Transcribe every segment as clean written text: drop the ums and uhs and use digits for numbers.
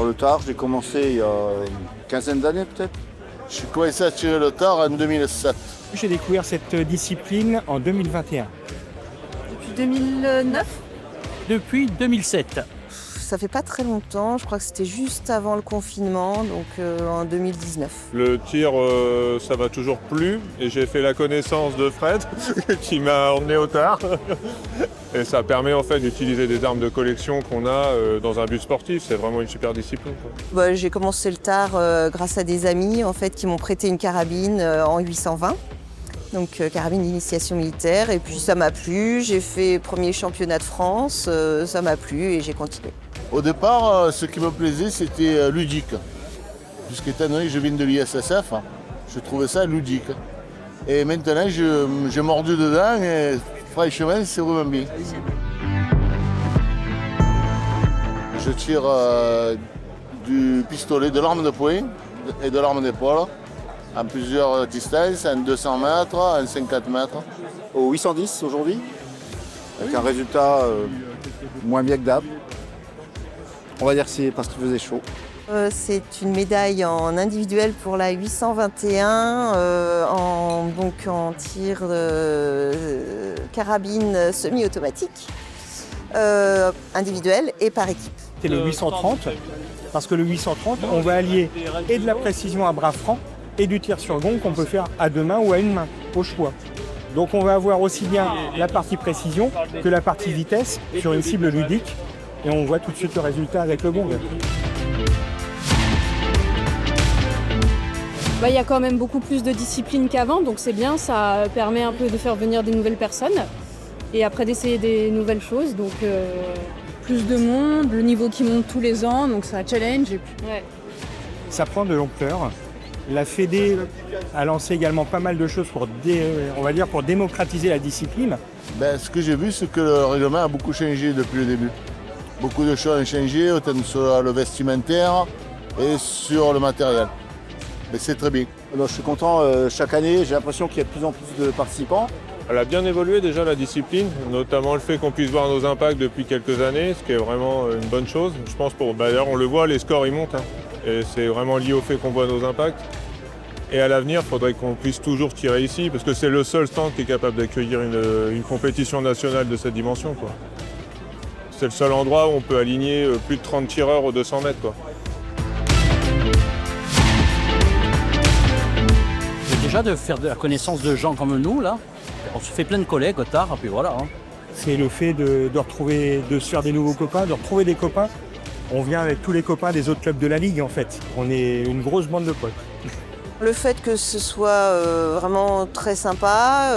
Alors le tard, j'ai commencé il y a une quinzaine d'années peut-être. J'ai commencé à tirer le tard en 2007. J'ai découvert cette discipline en 2021. Depuis 2009. Depuis 2007. Ça fait pas très longtemps, je crois que c'était juste avant le confinement, donc en 2019. Le tir, ça m'a toujours plu et j'ai fait la connaissance de Fred qui m'a emmené au tard. Et ça permet en fait d'utiliser des armes de collection qu'on a dans un but sportif. C'est vraiment une super discipline, quoi. J'ai commencé le tard grâce à des amis en fait, qui m'ont prêté une carabine en 820. Donc carabine d'initiation militaire, et puis ça m'a plu, j'ai fait premier championnat de France, ça m'a plu et j'ai continué. Au départ, ce qui me plaisait, c'était ludique. Puisqu'étant donné que je viens de l'ISSF, je trouvais ça ludique. Et maintenant, j'ai mordu dedans et franchement, c'est vraiment bien. Je tire du pistolet, de l'arme de poing et de l'arme d'épaule, en plusieurs distances, en 200 mètres, en 50 mètres. Au 810 aujourd'hui, avec un résultat moins bien que d'hab. On va dire que c'est parce qu'il faisait chaud. C'est une médaille en individuel pour la 821, en tir carabine semi-automatique, individuel et par équipe. C'est le 830, parce que le 830, on va allier et de la précision à bras franc et du tir sur gong qu'on peut faire à deux mains ou à une main, au choix. Donc on va avoir aussi bien la partie précision que la partie vitesse sur une cible ludique, et on voit tout de suite le résultat avec le gong. Il y a quand même beaucoup plus de discipline qu'avant, donc c'est bien, ça permet un peu de faire venir des nouvelles personnes et après d'essayer des nouvelles choses. Donc plus de monde, le niveau qui monte tous les ans, donc ça challenge. Et puis... ouais. Ça prend de l'ampleur. La Fédé a lancé également pas mal de choses pour, pour démocratiser la discipline. Ce que j'ai vu, c'est que le règlement a beaucoup changé depuis le début. Beaucoup de choses ont changé, autant sur le vestimentaire et sur le matériel. Mais c'est très bien. Alors, je suis content, chaque année, j'ai l'impression qu'il y a de plus en plus de participants. Elle a bien évolué déjà la discipline, notamment le fait qu'on puisse voir nos impacts depuis quelques années, ce qui est vraiment une bonne chose. Je pense d'ailleurs on le voit, les scores ils montent, et c'est vraiment lié au fait qu'on voit nos impacts. Et à l'avenir, il faudrait qu'on puisse toujours tirer ici, parce que c'est le seul stand qui est capable d'accueillir une compétition nationale de cette dimension, quoi. C'est le seul endroit où on peut aligner plus de 30 tireurs aux 200 mètres, quoi. Déjà de faire de la connaissance de gens comme nous, là, on se fait plein de collègues au tard, et puis voilà. C'est le fait de se faire des nouveaux copains, de retrouver des copains. On vient avec tous les copains des autres clubs de la Ligue, en fait. On est une grosse bande de potes. Le fait que ce soit vraiment très sympa,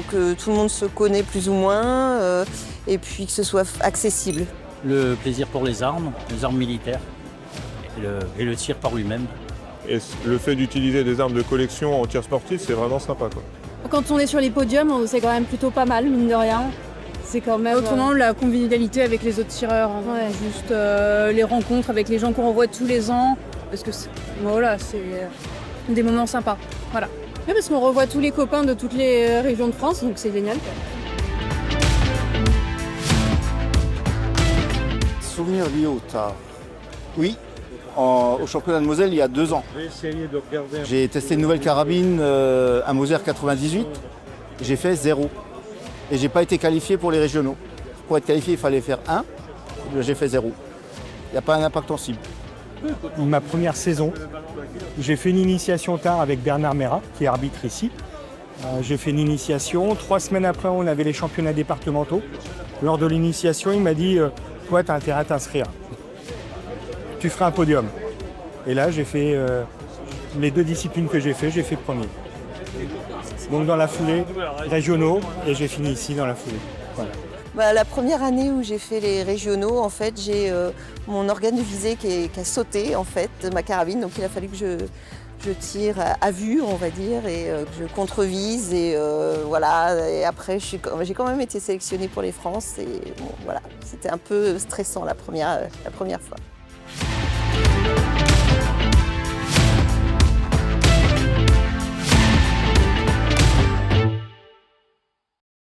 que tout le monde se connaît plus ou moins, et puis que ce soit accessible. Le plaisir pour les armes militaires, et le tir par lui-même. Et le fait d'utiliser des armes de collection en tir sportif, c'est vraiment sympa, quoi. Quand on est sur les podiums, c'est quand même plutôt pas mal, mine de rien. C'est quand même... Autrement, la convivialité avec les autres tireurs, Ouais. juste les rencontres avec les gens qu'on revoit tous les ans, parce que c'est des moments sympas. Voilà. Ouais, parce qu'on revoit tous les copains de toutes les régions de France, donc c'est génial. Souvenir lié au tard. Oui, au championnat de Moselle il y a 2 ans. J'ai testé une nouvelle carabine, un Moser 98. J'ai fait 0. Et j'ai pas été qualifié pour les régionaux. Pour être qualifié, il fallait faire 1. J'ai fait 0. Il n'y a pas un impact en cible. Ma première saison, j'ai fait une initiation tard avec Bernard Mera, qui est arbitre ici. J'ai fait une initiation. 3 semaines après, on avait les championnats départementaux. Lors de l'initiation, il m'a dit « Toi, tu as intérêt à t'inscrire. Tu feras un podium. » Et là, j'ai fait les 2 disciplines que j'ai fait premier. Donc dans la foulée, régionaux, et j'ai fini ici dans la foulée. Voilà. La première année où j'ai fait les régionaux, en fait, j'ai mon organe de visée qui a sauté, en fait, ma carabine. Donc il a fallu que je tire à vue, on va dire, et que je contrevise. Et voilà. Et après, j'ai quand même été sélectionnée pour les France. Et bon, voilà, c'était un peu stressant la première fois.